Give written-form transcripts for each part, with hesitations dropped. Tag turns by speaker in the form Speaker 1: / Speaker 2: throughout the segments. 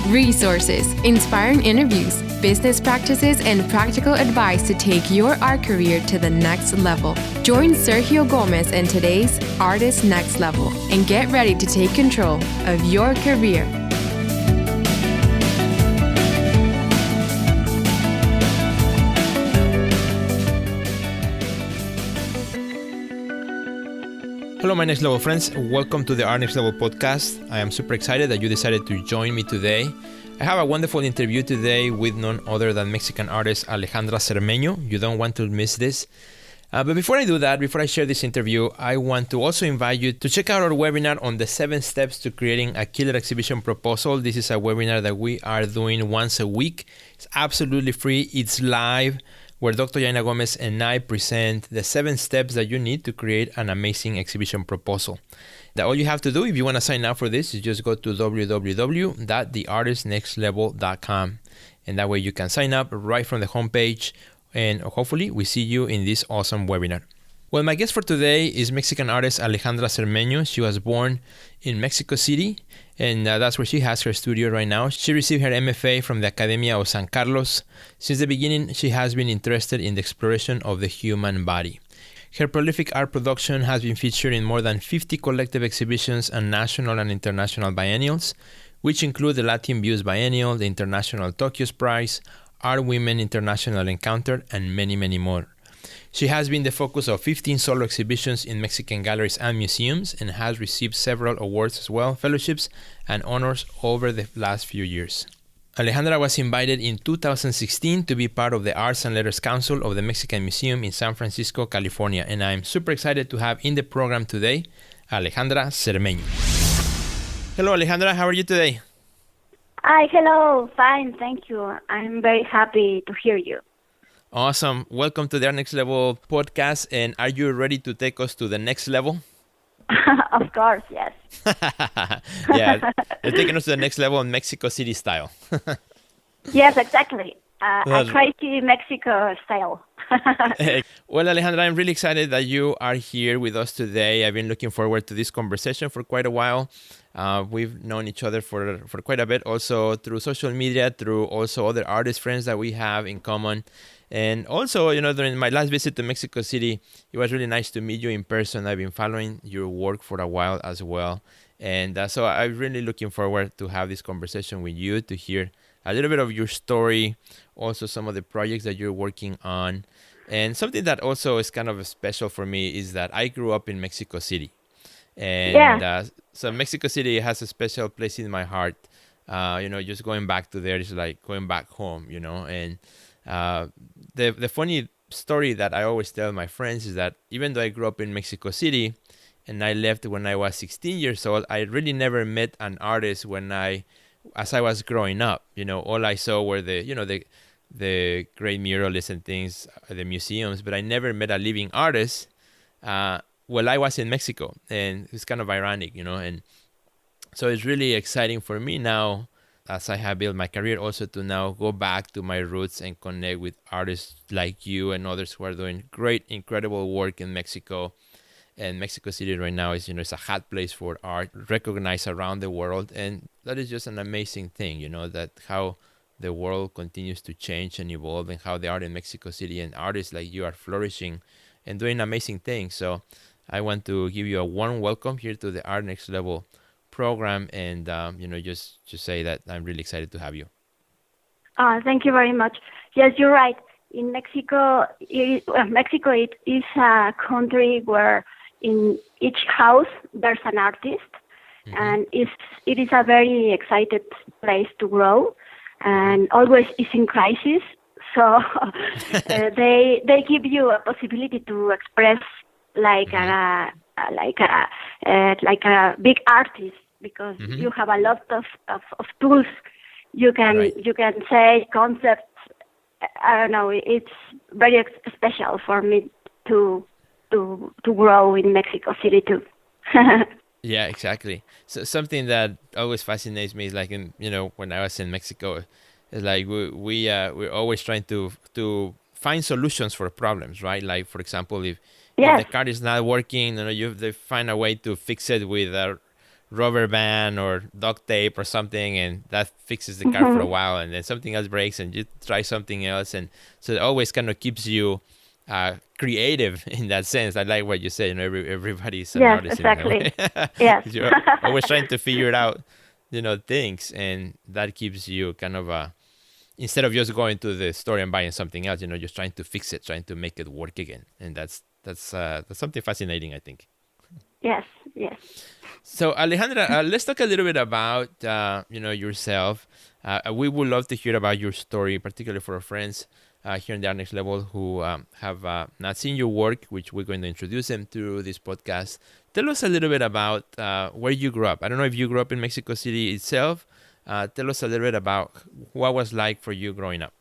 Speaker 1: Resources, inspiring interviews, business practices, and practical advice to take your art career to the next level. Join Sergio Gomez in today's Artist Next Level and get ready to take control of your career.
Speaker 2: Hello, my Next Level friends. Welcome to the Art Next Level podcast. I am super excited that you decided to join me today. I have a wonderful interview today with none other than Mexican artist Alejandra Zermeño. You don't want to miss this. But before I do that, before I share this interview, I want to also invite you to check out our webinar on the 7 steps to creating a killer exhibition proposal. This is a webinar that we are doing once a week. It's absolutely free. It's live, where Dr. Yaina Gomez and I present the 7 steps that you need to create an amazing exhibition proposal. That all you have to do if you want to sign up for this is just go to www.theartistnextlevel.com, and that way you can sign up right from the homepage, and hopefully we see you in this awesome webinar. Well, my guest for today is Mexican artist Alejandra Zermeño. She was born in Mexico City, and that's where she has her studio right now. She received her MFA from the Academia of San Carlos. Since the beginning, she has been interested in the exploration of the human body. Her prolific art production has been featured in more than 50 collective exhibitions and national and international biennials, which include the Latin Views Biennale, the International Tokyo's Prize, Art Women International Encounter, and many, many more. She has been the focus of 15 solo exhibitions in Mexican galleries and museums and has received several awards as well, fellowships, and honors over the last few years. Alejandra was invited in 2016 to be part of the Arts and Letters Council of the Mexican Museum in San Francisco, California, and I'm super excited to have in the program today Alejandra Zermeño. Hello, Alejandra. How are you today?
Speaker 3: Hi, hello. Fine, thank you. I'm very happy to hear you.
Speaker 2: Awesome. Welcome to the Art Next Level podcast. And are you ready to take us to the next level?
Speaker 3: Of course, yes.
Speaker 2: Yeah, you're taking us to the next level in Mexico City style.
Speaker 3: Yes, exactly. A crazy Mexico style.
Speaker 2: Well, Alejandra, I'm really excited that you are here with us today. I've been looking forward to this conversation for quite a while. We've known each other for quite a bit, also through social media, through also other artist friends that we have in common. And also, during my last visit to Mexico City, it was really nice to meet you in person. I've been following your work for a while as well. And so I'm really looking forward to have this conversation with you, to hear a little bit of your story, also some of the projects that you're working on. And something that also is kind of special for me is that I grew up in Mexico City. And so Mexico City has a special place in my heart. Just going back to there is like going back home, and the funny story that I always tell my friends is that even though I grew up in Mexico City and I left when I was 16 years old, I really never met an artist as I was growing up. All I saw were the great muralists and things, the museums, but I never met a living artist while I was in Mexico. And it's kind of ironic, and so it's really exciting for me now, as I have built my career, also to now go back to my roots and connect with artists like you and others who are doing great, incredible work in Mexico. And Mexico City right now is, it's a hot place for art, recognized around the world. And that is just an amazing thing, that how the world continues to change and evolve, and how the art in Mexico City and artists like you are flourishing and doing amazing things. So I want to give you a warm welcome here to the Art Next Level program, and just say that I'm really excited to have you.
Speaker 3: Thank you very much. Yes, you're right. In Mexico, Mexico is a country where in each house there's an artist, and it is a very excited place to grow, and always is in crisis. So they give you a possibility to express like a big artist, because you have a lot of tools. You can say concepts. I don't know. It's very special for me to grow in Mexico City too.
Speaker 2: Yeah, exactly. So something that always fascinates me is like when I was in Mexico, it's like we're always trying to find solutions for problems, right? Like, for example, if the card is not working, you have to find a way to fix it with rubber band or duct tape or something, and that fixes the car for a while, and then something else breaks and you try something else. And so it always kind of keeps you creative in that sense. I like what you said, everybody's an artist
Speaker 3: exactly.
Speaker 2: in that way.
Speaker 3: Yes.
Speaker 2: You're always trying to figure it out, things, and that keeps you kind of instead of just going to the store and buying something else, just trying to fix it, trying to make it work again. And that's something fascinating, I think.
Speaker 3: Yes.
Speaker 2: So Alejandra, let's talk a little bit about yourself. We would love to hear about your story, particularly for our friends here in the Art Next Level who have not seen your work, which we're going to introduce them through this podcast. Tell us a little bit about where you grew up. I don't know if you grew up in Mexico City itself. Tell us a little bit about what was like for you growing up.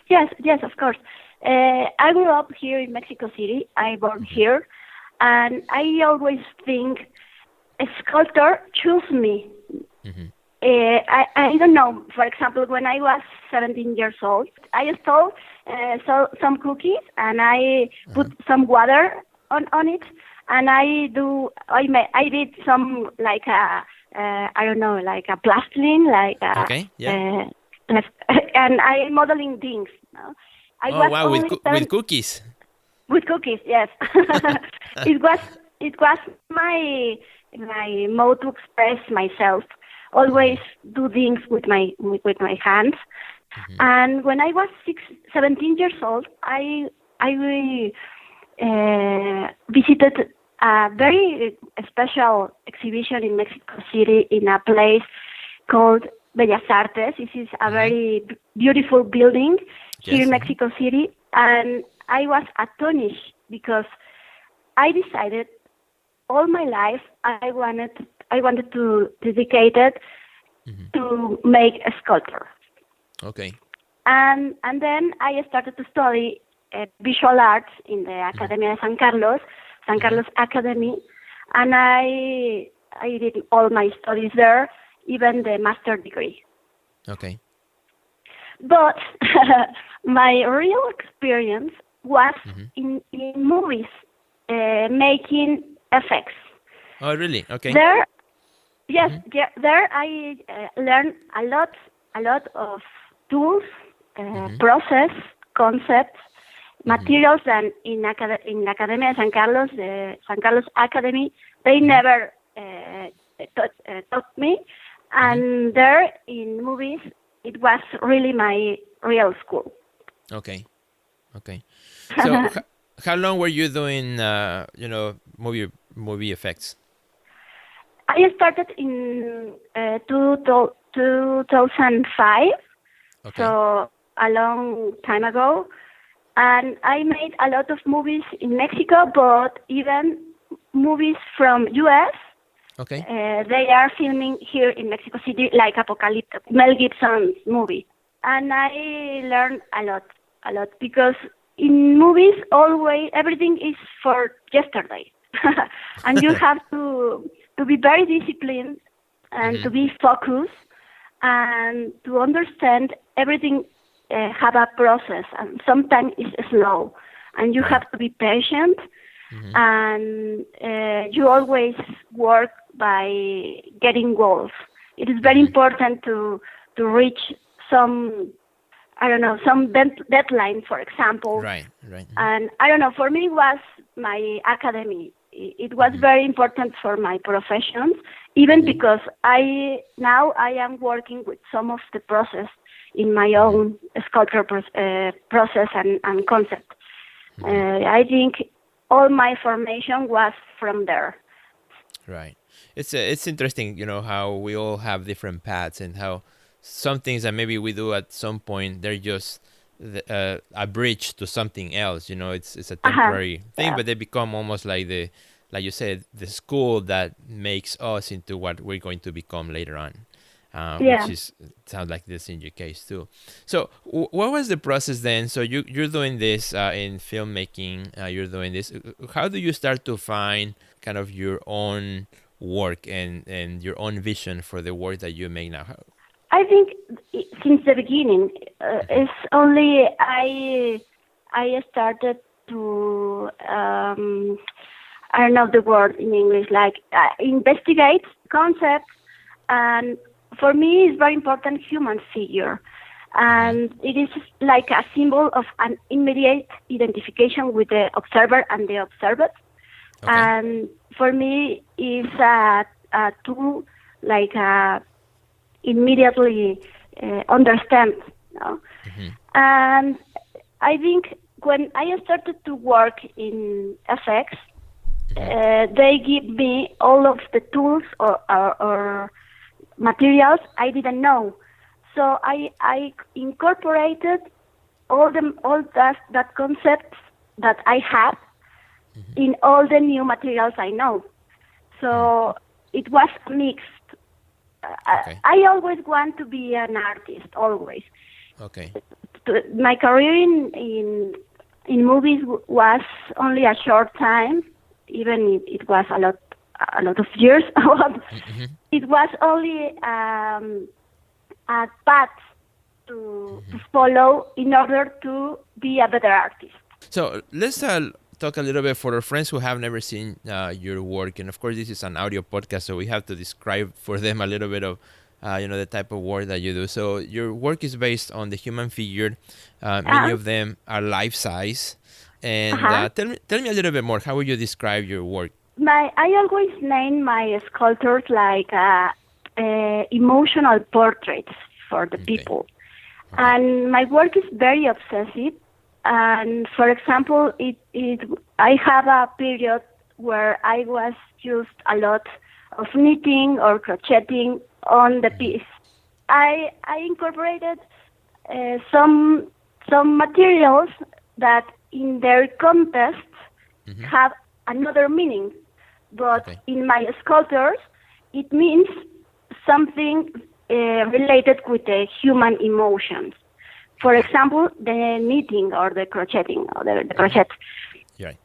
Speaker 3: Yes, of course. I grew up here in Mexico City. I born here, and I always think a sculptor chose me.
Speaker 2: Mm-hmm.
Speaker 3: I don't know. For example, when I was 17 years old, I stole some cookies and I put some water on it, and I did some like a like a plastilin, like and I modeling things. No?
Speaker 2: With cookies.
Speaker 3: With cookies, yes. It was my mode to express myself. Always do things with my hands. Mm-hmm. And when I was 17 years old, I visited a very special exhibition in Mexico City in a place called Bellas Artes. This is a very beautiful building here in Mexico City, and I was astonished because I decided all my life I wanted to dedicate it to make a sculpture.
Speaker 2: Okay.
Speaker 3: And then I started to study visual arts in the Academia de San Carlos Academy, and I did all my studies there, even the master degree.
Speaker 2: Okay.
Speaker 3: But my real experience was in movies, making effects.
Speaker 2: Oh, really? Okay.
Speaker 3: There I learned a lot of tools, process, concepts, materials, and in Academia de San Carlos, the San Carlos Academy, they never taught me. And there in movies, it was really my real school.
Speaker 2: Okay. So how long were you doing, movie effects?
Speaker 3: I started in 2005, so a long time ago. And I made a lot of movies in Mexico, but even movies from U.S.
Speaker 2: Okay.
Speaker 3: They are filming here in Mexico City, like Apocalypse, Mel Gibson's movie. And I learned a lot, because in movies, always everything is for yesterday. And you have to be very disciplined and to be focused and to understand everything have a process, and sometimes it's slow, and you have to be patient, and you always work by getting goals. It is very important to reach some deadline, for example.
Speaker 2: Right.
Speaker 3: And I don't know, for me it was my academy. It was very important for my profession, even because I am working with some of the process in my own sculpture process and concept. I think all my formation was from there.
Speaker 2: Right. It's interesting, how we all have different paths, and how some things that maybe we do at some point, they're just a bridge to something else. It's a temporary thing, but they become almost like like you said, the school that makes us into what we're going to become later on. Which sounds like this in your case too. So what was the process then? So you're doing this in filmmaking, you're doing this. How do you start to find kind of your own work and your own vision for the work that you make now?
Speaker 3: I think since the beginning, it's only I started to I don't know the word in English, like investigates concepts. And for me, it's very important human figure. And it is like a symbol of an immediate identification with the observer and the observed.
Speaker 2: Okay.
Speaker 3: And for me, it's a tool like immediately understand. You know? And I think when I started to work in FX, they give me all of the tools or materials I didn't know. So I incorporated all that concepts that I had in all the new materials I know. So it was mixed.
Speaker 2: Okay.
Speaker 3: I always want to be an artist, always.
Speaker 2: Okay.
Speaker 3: My career in movies was only a short time, even if it was a lot of years. It was only a path to follow in order to be a better artist.
Speaker 2: So let's talk a little bit for our friends who have never seen your work. And of course, this is an audio podcast, so we have to describe for them a little bit of the type of work that you do. So your work is based on the human figure. Many of them are life-size. And tell me a little bit more. How would you describe your work?
Speaker 3: I always name my sculptures like emotional portraits for the people. And my work is very obsessive. And for example, I have a period where I was used a lot of knitting or crocheting on the piece. I incorporated some materials that in their context have another meaning, but in my sculptures it means something related with the human emotions. For example, the knitting or the crocheting or the crochet.
Speaker 2: Right.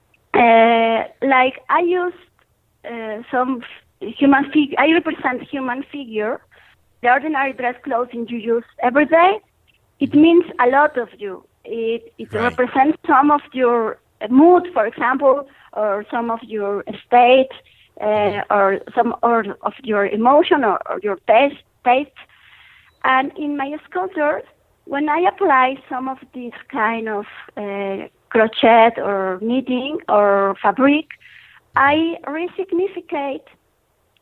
Speaker 3: Like I used some human figure. I represent human figure. The ordinary dress clothing you use every day, it means a lot of you. It represents some of your mood, for example, or some of your state, or some of your emotion or your taste. And in my sculptures, when I apply some of these kind of crochet or knitting or fabric, I resignificate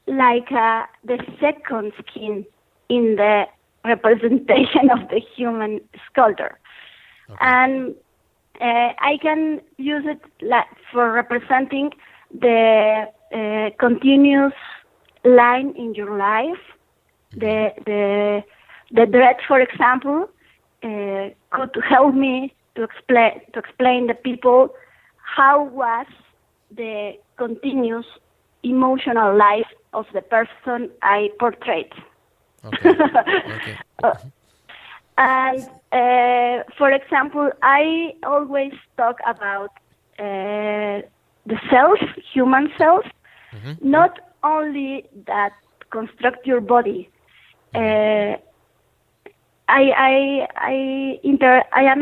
Speaker 3: like the second skin in the representation of the human sculptor. And I can use it for representing the continuous line in your life. The dread, for example, could help me to explain the people how was the continuous emotional life of the person I portrayed.
Speaker 2: Okay.
Speaker 3: And for example, I always talk about the self, human self, not only that construct your body. I am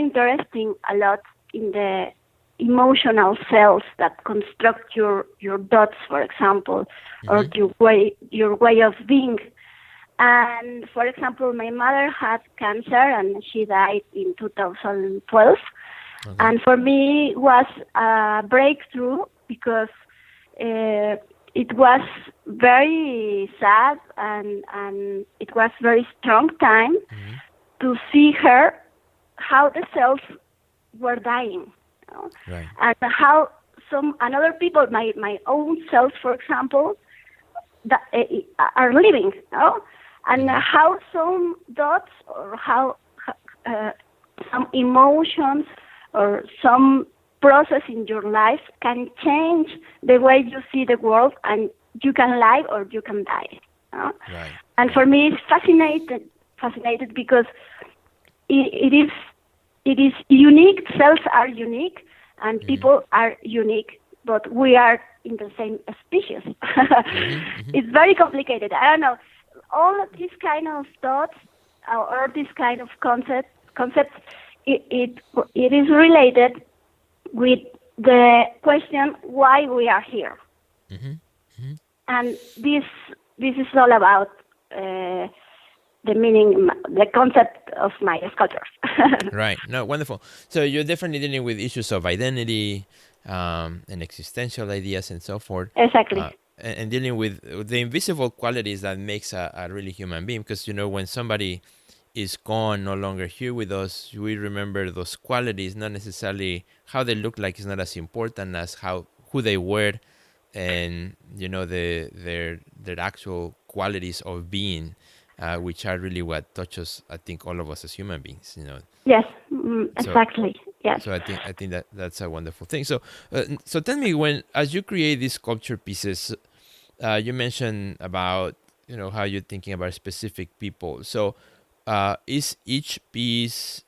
Speaker 3: interested a lot in the emotional cells that construct your thoughts, for example, or your way of being. And for example, my mother had cancer and she died in 2012. And for me, it was a breakthrough because it was very sad and it was very strong time to see her, how the cells were dying. You know?
Speaker 2: Right.
Speaker 3: And how some another people, my own cells, for example, that, are living. You know? And how some thoughts or how some emotions or some process in your life can change the way you see the world, and you can live or you can die. You know?
Speaker 2: Right.
Speaker 3: And for me, it's fascinated because it is unique. Cells are unique, and people are unique, but we are in the same species. It's very complicated. I don't know. All of these kind of thoughts or this kind of concepts, it is related with the question why we are here. And this is all about the meaning, the concept of my sculptures.
Speaker 2: Right. No, wonderful. So you're definitely dealing with issues of identity and existential ideas and so forth.
Speaker 3: Exactly.
Speaker 2: And dealing with the invisible qualities that makes a really human being. Because, when somebody is gone, no longer here with us, we remember those qualities, not necessarily how they look like is not as important as who they were and, their actual qualities of being. Which are really what touches, I think, all of us as human beings.
Speaker 3: Yes, exactly. Yes.
Speaker 2: So I think that's a wonderful thing. So so tell me, as you create these sculpture pieces, you mentioned about how you're thinking about specific people. So is each piece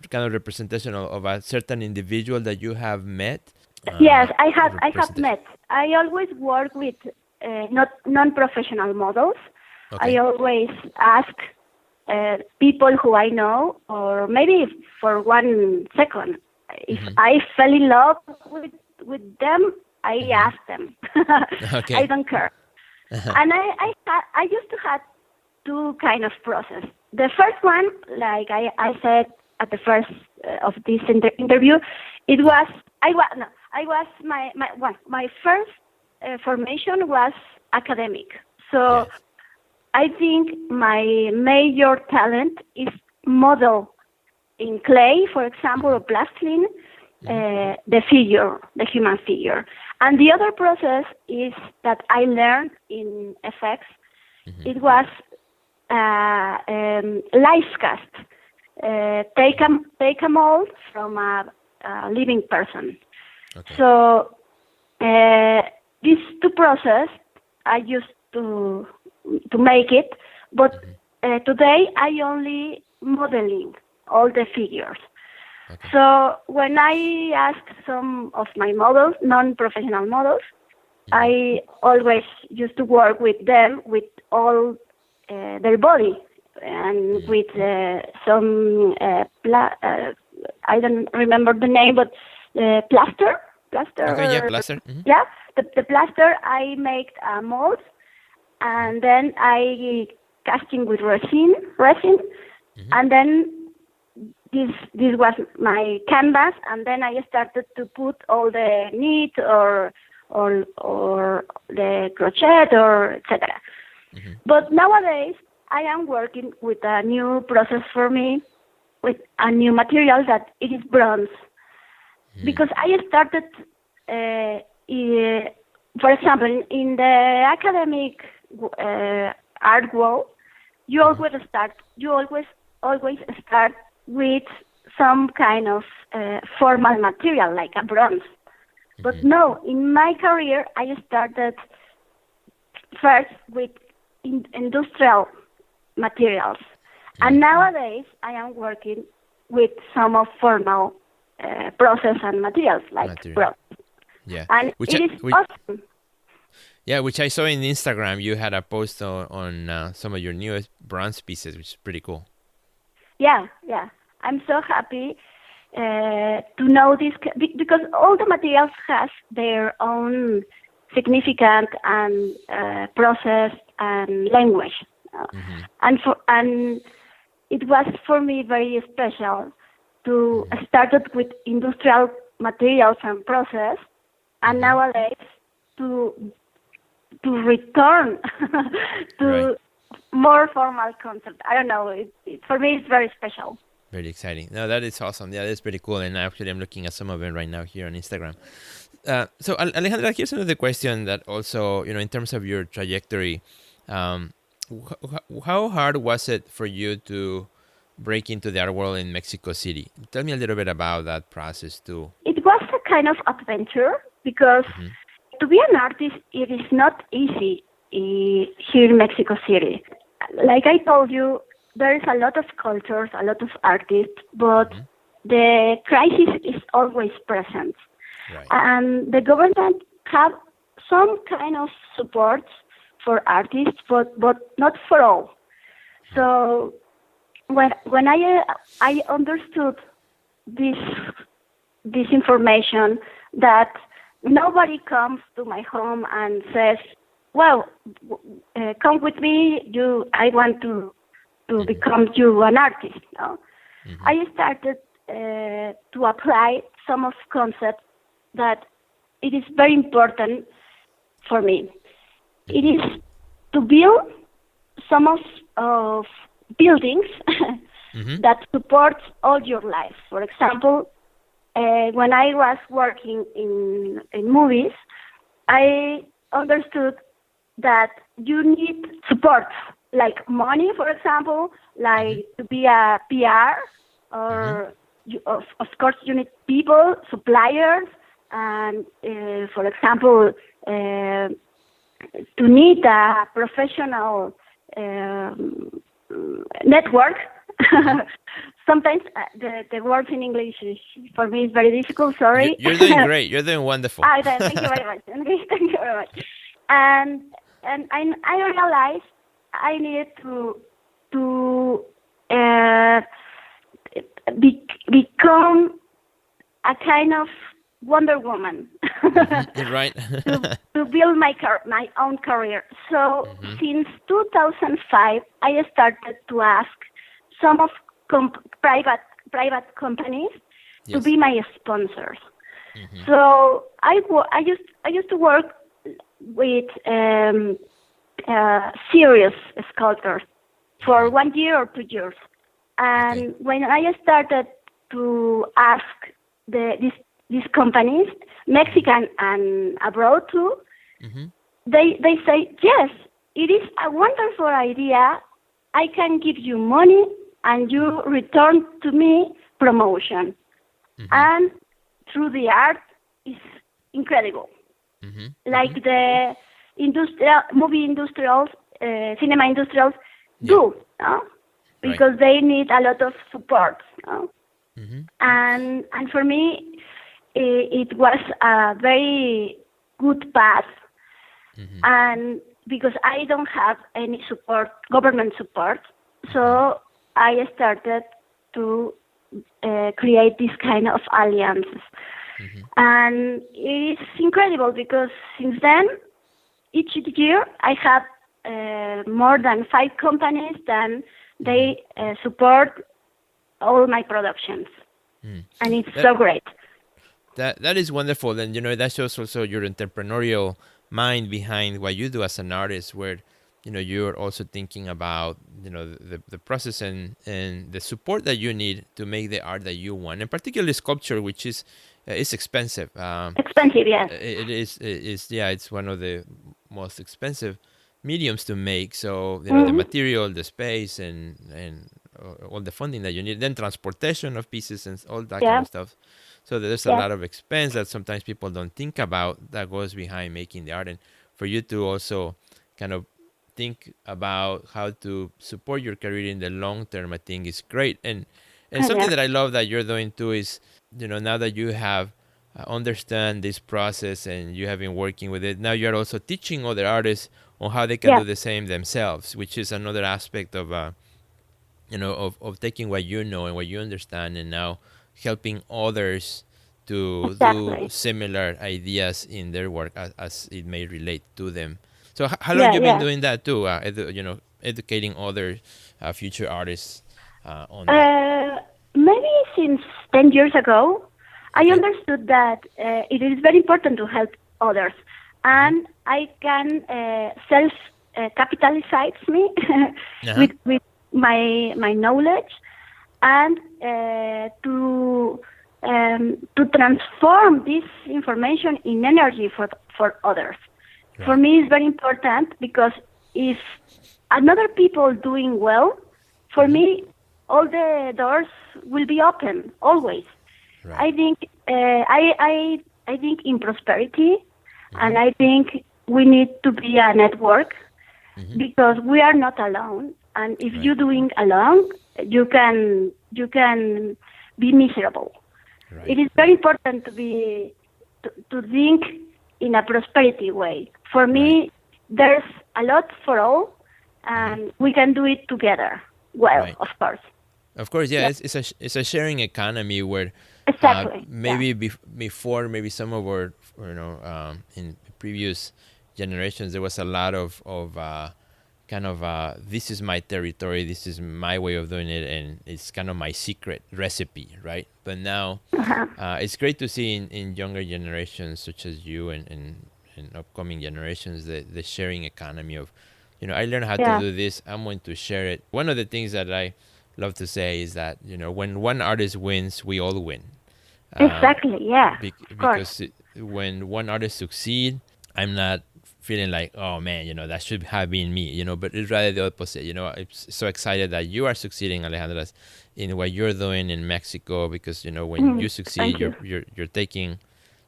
Speaker 2: kind of representation of a certain individual that you have met?
Speaker 3: Yes, I have met. I always work with not non-professional models.
Speaker 2: Okay.
Speaker 3: I always ask people who I know, or maybe for 1 second, if I fell in love with them, I ask them.
Speaker 2: Okay.
Speaker 3: I don't care. And I used to have 2 kind of process. The first one, like I said at the first of this interview, it was my first formation was academic. So.
Speaker 2: Yes.
Speaker 3: I think my major talent is model in clay, for example, or plastilin, the human figure. And the other process is that I learned in FX. It was life cast. Take a mold from a living person.
Speaker 2: Okay.
Speaker 3: So these 2 processes I used to make it, but today I only modeling all the figures.
Speaker 2: Okay.
Speaker 3: So when I ask some of my models, non-professional models, I always used to work with them with all their body and with some I don't remember the name, but plaster.
Speaker 2: Okay, yeah, plaster.
Speaker 3: Yeah, the plaster I make a mold. And then I casting with resin, and then this was my canvas, and then I started to put all the knit or the crochet or etc. But nowadays I am working with a new process for me, with a new material that it is bronze, because I started, for example, in the academic art world, you always start with some kind of formal material like a bronze. But no, in my career, I started first with industrial materials, and nowadays I am working with some of formal process and materials like bronze.
Speaker 2: Yeah,
Speaker 3: and it is awesome.
Speaker 2: Yeah, which I saw in Instagram. You had a post on some of your newest bronze pieces, which is pretty cool.
Speaker 3: Yeah. I'm so happy to know this, because all the materials have their own significance and process and language. And it was for me very special to start with industrial materials and process, and nowadays to return to more formal concept. I don't know. For me, it's very special.
Speaker 2: Very exciting. No, that is awesome. Yeah, that's pretty cool. And actually, I'm looking at some of it right now here on Instagram. So, Alejandra, here's another question that also, in terms of your trajectory, how hard was it for you to break into the art world in Mexico City? Tell me a little bit about that process too.
Speaker 3: It was a kind of adventure, because to be an artist, it is not easy here in Mexico City. Like I told you, there is a lot of cultures, a lot of artists, but the crisis is always present.
Speaker 2: Right.
Speaker 3: And the government have some kind of support for artists, but not for all. So when I understood this information, that nobody comes to my home and says, "Well, come with me. I want to become you an artist." No? I started to apply some of concepts that it is very important for me. It is to build some of buildings that support all your life. For example, when I was working in movies, I understood that you need support, like money, for example, like to be a PR, or of course you need people, suppliers, and for example, to need a professional network. Sometimes the words in English for me is very difficult. Sorry.
Speaker 2: You're doing great. You're doing wonderful.
Speaker 3: Thank you very much. Thank you very much. And I realized I needed to become a kind of Wonder Woman.
Speaker 2: Right.
Speaker 3: to build my own career. So since 2005, I started to ask some of private companies to be my sponsors. So I used to work with serious sculptors for 1 year or 2 years, and when I started to ask these companies, Mexican and abroad too, they say, yes, it is a wonderful idea. I can give you money and you return to me promotion. And through the art is incredible. Like the movie industrials, cinema industrials do, no? Because they need a lot of support. No? And for me, it was a very good path. And because I don't have any support, government support, so I started to create this kind of alliances. And it's incredible because since then, each year I have more than 5 companies that they support all my productions. And it's so great.
Speaker 2: That is wonderful. And, that shows also your entrepreneurial mind behind what you do as an artist, where, you're also thinking about, the process and the support that you need to make the art that you want, and particularly sculpture, which is expensive.
Speaker 3: Expensive, yes.
Speaker 2: It is, it's one of the most expensive mediums to make. So, the material, the space, and all the funding that you need, then transportation of pieces and all that kind of stuff. So there's a lot of expense that sometimes people don't think about that goes behind making the art. And for you to also kind of think about how to support your career in the long term, I think is great. And something that I love that you're doing too is, now that you have understand this process and you have been working with it, now you're also teaching other artists on how they can do the same themselves, which is another aspect of, of taking what you know and what you understand and now helping others to do similar ideas in their work as it may relate to them. So how long have you been doing that too? Educating other future artists on that?
Speaker 3: Maybe since 10 years ago, I understood that it is very important to help others, and I can self-capitalize me with my knowledge, and to transform this information in energy for others. Right. For me, it's very important because if another people doing well, for me, all the doors will be open always. Right. I think I think in prosperity, and I think we need to be a network because we are not alone. And if you're doing alone, you can be miserable. Right. It is very important to think in a prosperity way. For me, there's a lot for all, and we can do it together. Well, of course.
Speaker 2: Of course, yeah. It's a sharing economy where
Speaker 3: Exactly.
Speaker 2: Maybe before, maybe some of our, in previous generations, there was a lot of kind of this is my territory, this is my way of doing it, and it's kind of my secret recipe, right? But now it's great to see in younger generations such as you and upcoming generations the sharing economy of, I learned how to do this, I'm going to share it. One of the things that I love to say is that, when one artist wins, we all win.
Speaker 3: Exactly, yeah.
Speaker 2: Because when one artist succeed, I'm not feeling like, oh man, that should have been me, but it's rather the opposite. I'm so excited that you are succeeding, Alejandra, in what you're doing in Mexico, because when you succeed, you're taking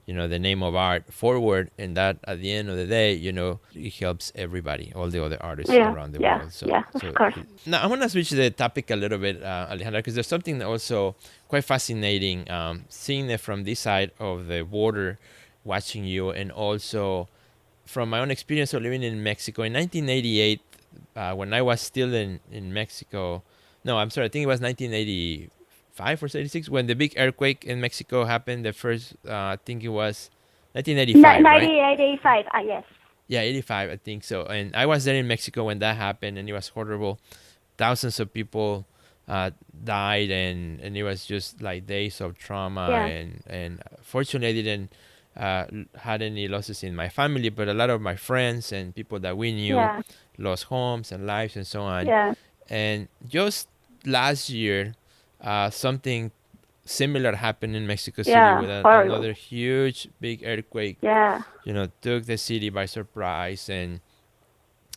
Speaker 2: the name of art forward, and that at the end of the day, it helps everybody, all the other artists around the world. So,
Speaker 3: of course.
Speaker 2: Now I want to switch the topic a little bit, Alejandra, because there's something also quite fascinating, seeing it from this side of the border, watching you, and also from my own experience of living in Mexico. In 1988, when I was still in Mexico, no, I'm sorry, I think it was 1985 or 86 when the big earthquake in Mexico happened. The first, I think it was 1985, right?
Speaker 3: 1985, yes.
Speaker 2: Yeah, 85, I think so. And I was there in Mexico when that happened, and it was horrible. Thousands of people died, and it was just like days of trauma. And fortunately, I didn't had any losses in my family, but a lot of my friends and people that we knew lost homes and lives and so on. And just last year, something similar happened in Mexico City with another huge big earthquake. Took the city by surprise, and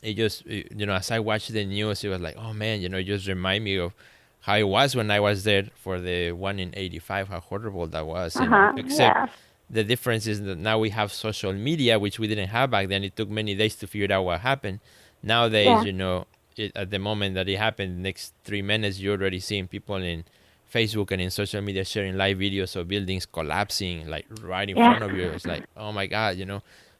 Speaker 2: it just, as I watched the news, it was like, oh man, it just remind me of how it was when I was there for the one in 85, how horrible that was. Except the difference is that now we have social media, which we didn't have back then. It took many days to figure out what happened. Nowadays, at the moment that it happened, the next 3 minutes, you're already seeing people in Facebook and in social media sharing live videos of buildings collapsing, like right in front of you. It's like, oh my God,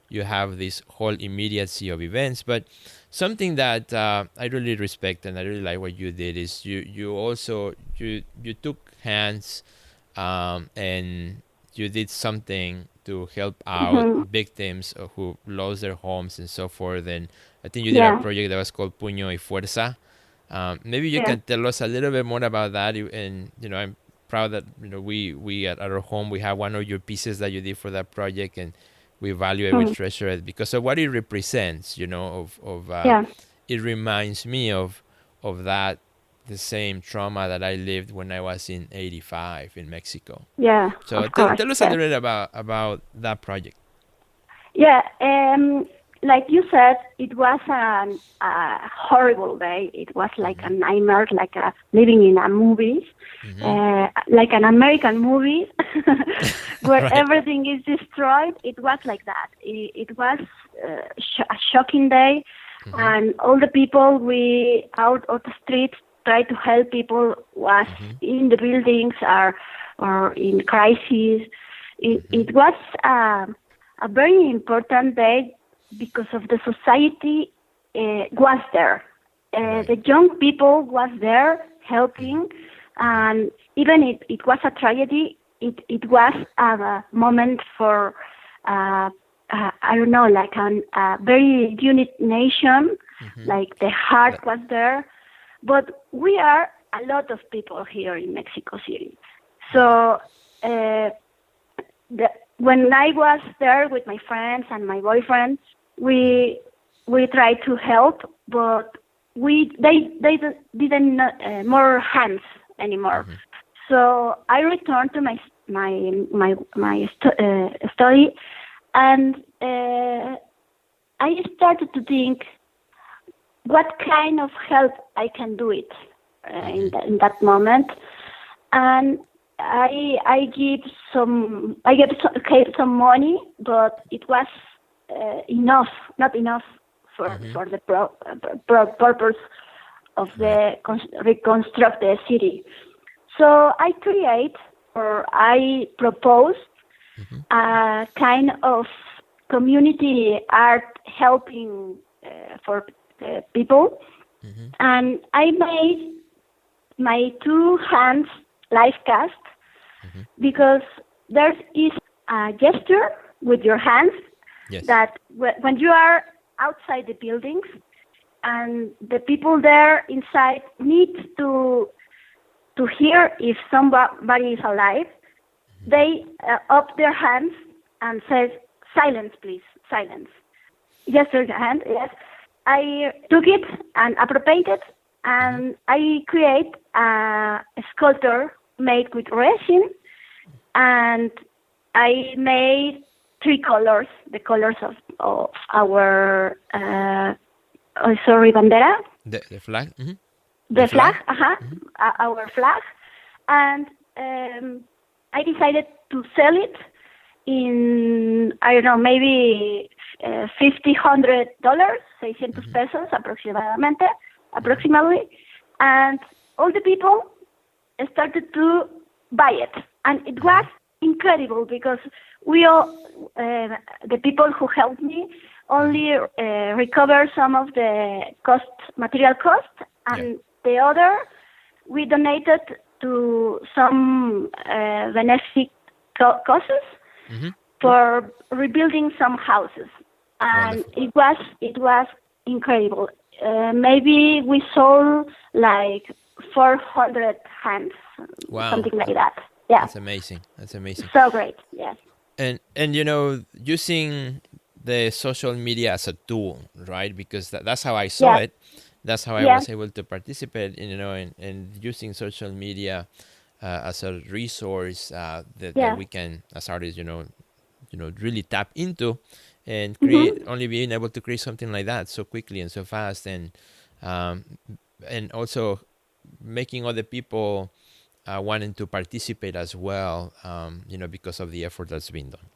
Speaker 2: you have this whole immediacy of events. But something that I really respect and I really like what you did is you also took hands and you did something to help out victims who lost their homes and so forth. And I think you did a project that was called Puño y Fuerza. Maybe you can tell us a little bit more about that. And I'm proud that we at our home we have one of your pieces that you did for that project, and we value it, we treasure it because of what it represents. It reminds me of that, the same trauma that I lived when I was in 85 in Mexico. So tell us a little bit about that project.
Speaker 3: Like you said, it was a horrible day. It was like a nightmare, like living in a movie, like an American movie, where everything is destroyed. It was like that. It was a shocking day, and all the people we out of the streets try to help people was in the buildings or in crisis. It was a very important day because of the society was there. The young people was there helping, and even if it was a tragedy, it was a moment for, I don't know, like a very unit nation, like the heart was there. But we are a lot of people here in Mexico City. So when I was there with my friends and my boyfriend, we tried to help, but they didn't more hands anymore. So I returned to my study, and I started to think what kind of help I can do it in that moment, and I gave some money, but it was not enough for the purpose of the reconstruct the city. So I proposed a kind of community art helping for people, and I made my 2 hands live cast, because there is a gesture with your hands that when you are outside the buildings and the people there inside need to hear if somebody is alive, they up their hands and says, "Silence, please, silence." Gesture your hand, yes. I took it and appropriated it, and I create a sculpture made with resin, and I made 3 colors, the colors of our bandera.
Speaker 2: The flag? Mm-hmm.
Speaker 3: The flag, our flag. And I decided to sell it in, I don't know, maybe $100, $600 pesos approximately. And all the people started to buy it. And it was incredible because we all, the people who helped me, only recover some of the material cost, and the other we donated to some benefic causes for rebuilding some houses, and it was incredible. Maybe we sold like 400 hands, something like that. Yeah,
Speaker 2: that's amazing.
Speaker 3: So great, yes.
Speaker 2: And using the social media as a tool, right? Because that's how I saw it. That's how I was able to participate in using social media as a resource that we can, as artists, really tap into and create. Only being able to create something like that so quickly and so fast, and also making other people wanting to participate as well, because of the effort that's been done.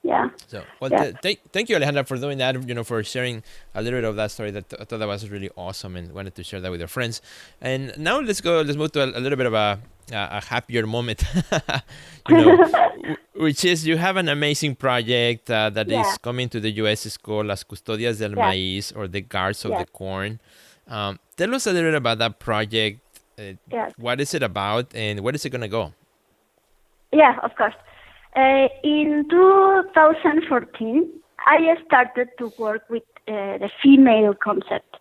Speaker 3: Yeah.
Speaker 2: So, thank you, Alejandra, for doing that. For sharing a little bit of that story. That I thought that was really awesome, and wanted to share that with your friends. And now let's move to a little bit of a happier moment, which is you have an amazing project that is coming to the U.S. It's called Las Custodias del Maíz, or the Guards of the Corn. Tell us a little bit about that project. What is it about, and where is it going to go?
Speaker 3: Yeah, of course. In 2014, I started to work with the female concept.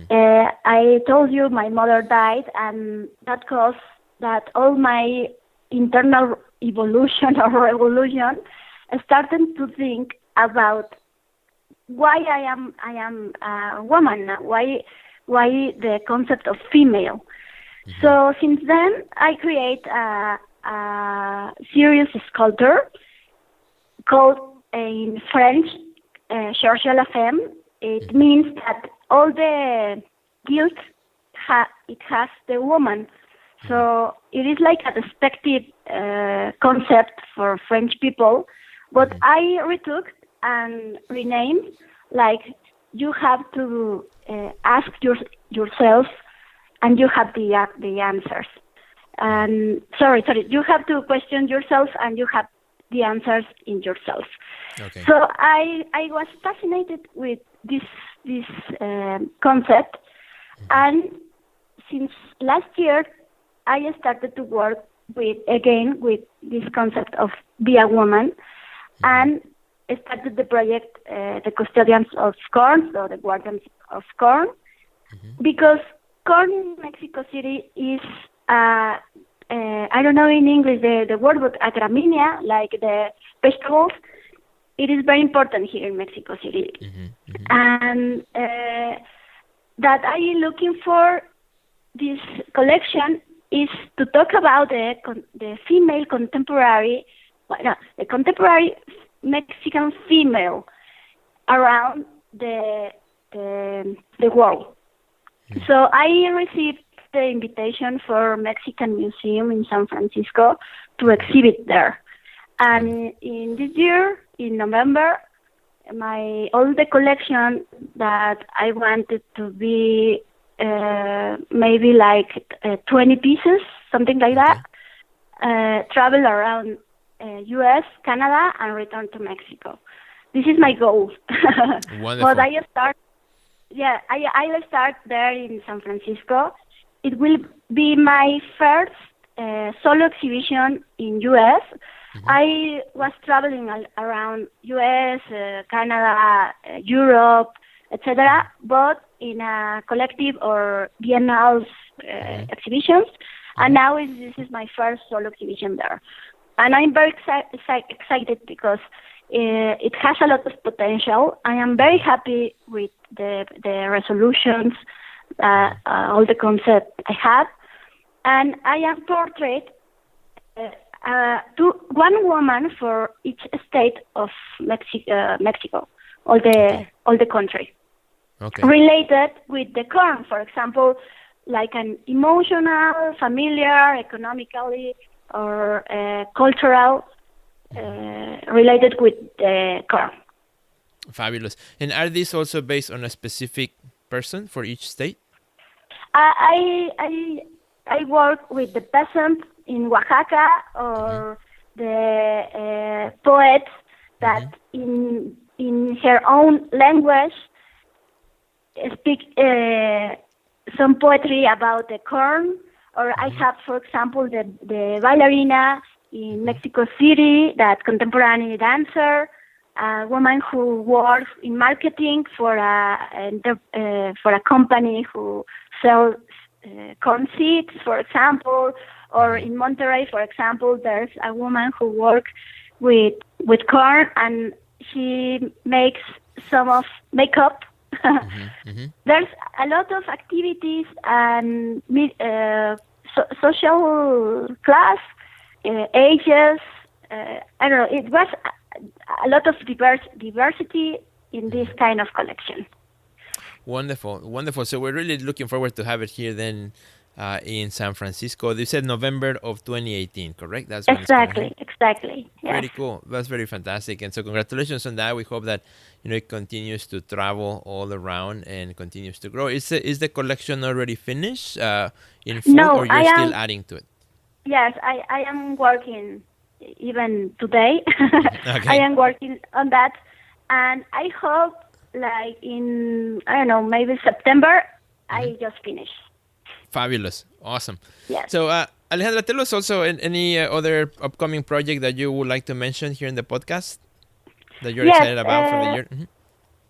Speaker 3: I told you my mother died, and that caused that all my internal evolution or revolution started to think about why I am a woman, why the concept of female. So since then, I create a serious sculpture called in French Cherchez la femme. It means that all the guilt it has the woman. So it is like a despective concept for French people, but I retook and renamed, like you have to ask yourself, and you have the answers. And you have to question yourself, and you have the answers in yourself.
Speaker 2: Okay.
Speaker 3: So I was fascinated with this concept, and since last year I started to work with this concept of be a woman, and started the project the Custodians of Corn, so the Guardians of Corn, because corn in Mexico City is I don't know in English the word, but a gramínea, like the vegetables. It is very important here in Mexico City, and that I am looking for this collection is to talk about the female contemporary, the contemporary Mexican female around the world. So I received the invitation for Mexican Museum in San Francisco to exhibit there. And in this year, in November, all the collection that I wanted to be maybe like 20 pieces, something like that, travel around U.S., Canada, and return to Mexico. This is my goal.
Speaker 2: Wonderful.
Speaker 3: But I'll start there in San Francisco. It will be my first solo exhibition in U.S. I was traveling around U.S., Canada, Europe, etc., but in a collective or biennale exhibitions. And now this is my first solo exhibition there. And I'm very excited because it has a lot of potential. I am very happy with the resolutions, all the concepts I have. And I am portrait one woman for each state of Mexico, all the country.
Speaker 2: Okay.
Speaker 3: Related with the corn, for example, like an emotional, familiar, economically, or cultural, related with the corn.
Speaker 2: Fabulous. And are these also based on a specific person for each state?
Speaker 3: I work with the peasant in Oaxaca or the poet that in her own language speak some poetry about the corn. Or I have, for example, the ballerina in Mexico City, that contemporary dancer, a woman who works in marketing for a company who sells corn seeds, for example, or in Monterrey, for example, there's a woman who works with corn and she makes some of makeup. There's a lot of activities and social class, ages. I don't know. It was a lot of diversity in this kind of collection.
Speaker 2: Wonderful, wonderful. So we're really looking forward to have it here then in San Francisco. You said November of 2018, correct? That's when
Speaker 3: exactly. Yes.
Speaker 2: Very cool. That's very fantastic. And so congratulations on that. We hope that it continues to travel all around and continues to grow. Is the collection already finished in full, or you're still adding to it?
Speaker 3: Yes, I am working even today.
Speaker 2: Okay.
Speaker 3: I am working on that, and I hope like in, I don't know, maybe September, I just finish.
Speaker 2: Fabulous. Awesome.
Speaker 3: Yes.
Speaker 2: So, Alejandra, tell us also any other upcoming project that you would like to mention here in the podcast that you're excited about for the year.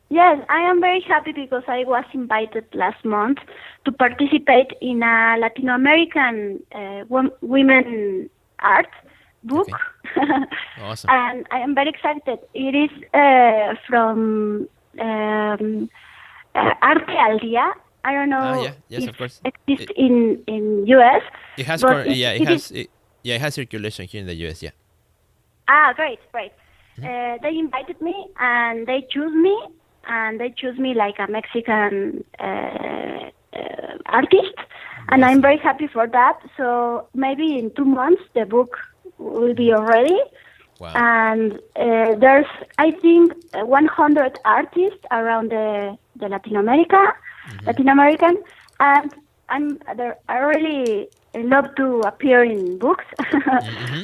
Speaker 3: Yes, I am very happy because I was invited last month to participate in a Latin American women art book.
Speaker 2: Okay. Awesome.
Speaker 3: And I am very excited. It is from Arte al Día. I don't know.
Speaker 2: Yes, of course.
Speaker 3: It exists in US.
Speaker 2: It has it has circulation here in the US. Yeah.
Speaker 3: Great. They invited me and they choose me, like a Mexican artist, and I'm very happy for that. So maybe in 2 months the book will be already.
Speaker 2: Wow.
Speaker 3: And there's, I think, 100 artists around the Latin American, and I really love to appear in books.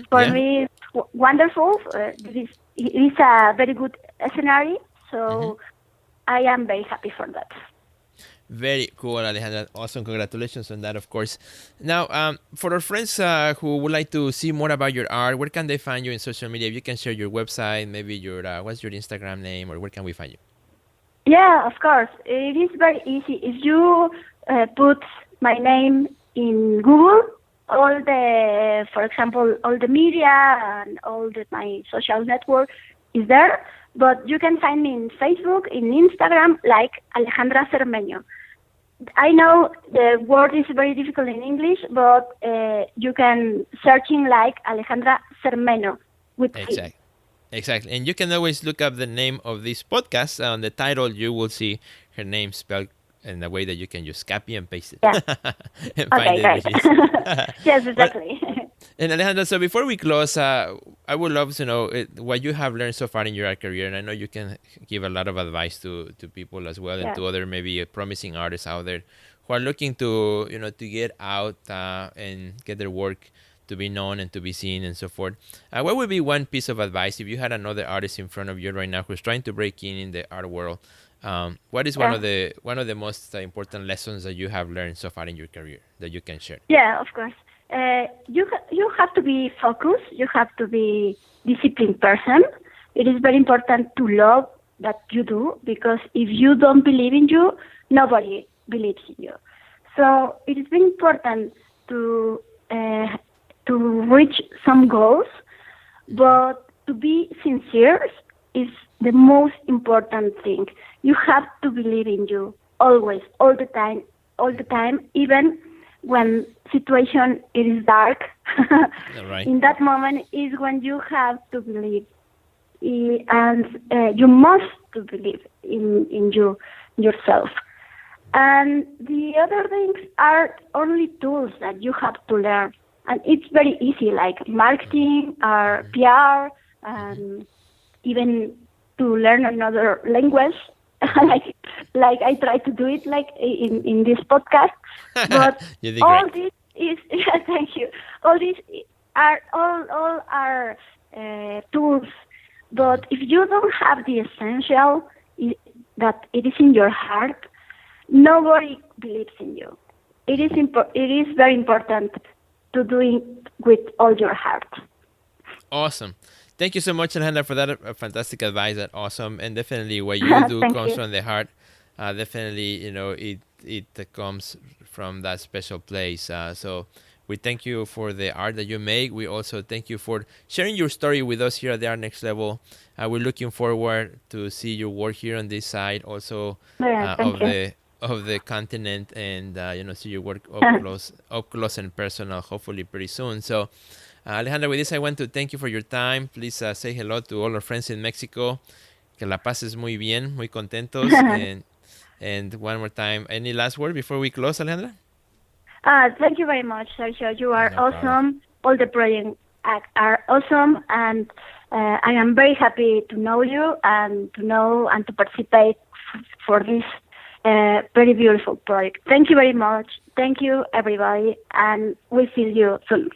Speaker 3: For me, it's wonderful. It is a very good scenario, so I am very happy for that.
Speaker 2: Very cool, Alejandra. Awesome. Congratulations on that, of course. Now, for our friends who would like to see more about your art, where can they find you in social media? If you can share your website, maybe your what's your Instagram name, or where can we find you?
Speaker 3: Yeah, of course. It is very easy. If you put my name in Google, for example, all the media and my social network is there. But you can find me in Facebook, in Instagram, like Alejandra Zermeño. I know the word is very difficult in English, but you can searching like Alejandra Zermeño with C.
Speaker 2: Exactly. And you can always look up the name of this podcast. On the title, you will see her name spelled in a way that you can just copy and paste it.
Speaker 3: Yeah.
Speaker 2: And find
Speaker 3: great. Yes, exactly.
Speaker 2: And Alejandra, so before we close, I would love to know what you have learned so far in your art career. And I know you can give a lot of advice to people as well, and to other maybe promising artists out there who are looking to get out and get their work to be known and to be seen and so forth. What would be one piece of advice if you had another artist in front of you right now who's trying to break in the art world? What is one of the most important lessons that you have learned so far in your career that you can share?
Speaker 3: Yeah, of course. you have to be focused. You have to be disciplined person. It is very important to love that you do, because if you don't believe in you, nobody believes in you. So it is very important to reach some goals, but to be sincere is the most important thing. You have to believe in you always, all the time, even when situation it is dark.
Speaker 2: Right.
Speaker 3: In that moment is when you have to believe, and you must to believe in yourself. And the other things are only tools that you have to learn, and it's very easy, like marketing or PR, and even to learn another language, like I try to do it, like in this podcast. But
Speaker 2: You did
Speaker 3: all
Speaker 2: great.
Speaker 3: this is thank you. All these are all are tools, but if you don't have the essential, that it is in your heart, nobody believes in you. It is very important to do it with all your heart.
Speaker 2: Awesome. Thank you so much, Alejandra, for that fantastic advice. That's awesome. And definitely what you do
Speaker 3: Thank
Speaker 2: comes
Speaker 3: you.
Speaker 2: from the heart. Definitely, it comes from that special place. So we thank you for the art that you make. We also thank you for sharing your story with us here at the Art Next Level. We're looking forward to see your work here on this side also
Speaker 3: Thank you.
Speaker 2: of the continent, and see your work up close and personal, hopefully pretty soon. So Alejandra, with this, I want to thank you for your time. Please say hello to all our friends in Mexico. Que la pases muy bien, muy contentos. And one more time, any last word before we close, Alejandra?
Speaker 3: Thank you very much, Sergio. You are
Speaker 2: No problem.
Speaker 3: awesome. All the projects are awesome, and I am very happy to know you and to participate for this very beautiful project. Thank you very much. Thank you, everybody, and we'll see you soon.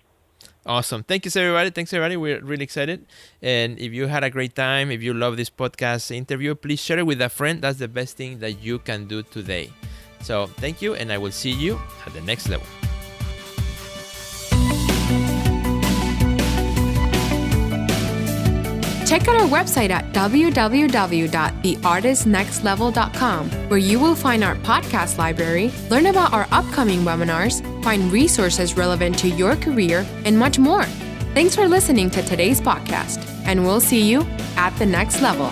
Speaker 2: Awesome. Thanks, everybody. We're really excited. And if you had a great time, if you love this podcast interview, please share it with a friend. That's the best thing that you can do today. So thank you, and I will see you at the next level.
Speaker 1: Check out our website at www.theartistnextlevel.com, where you will find our podcast library, learn about our upcoming webinars, find resources relevant to your career, and much more. Thanks for listening to today's podcast, and we'll see you at the next level.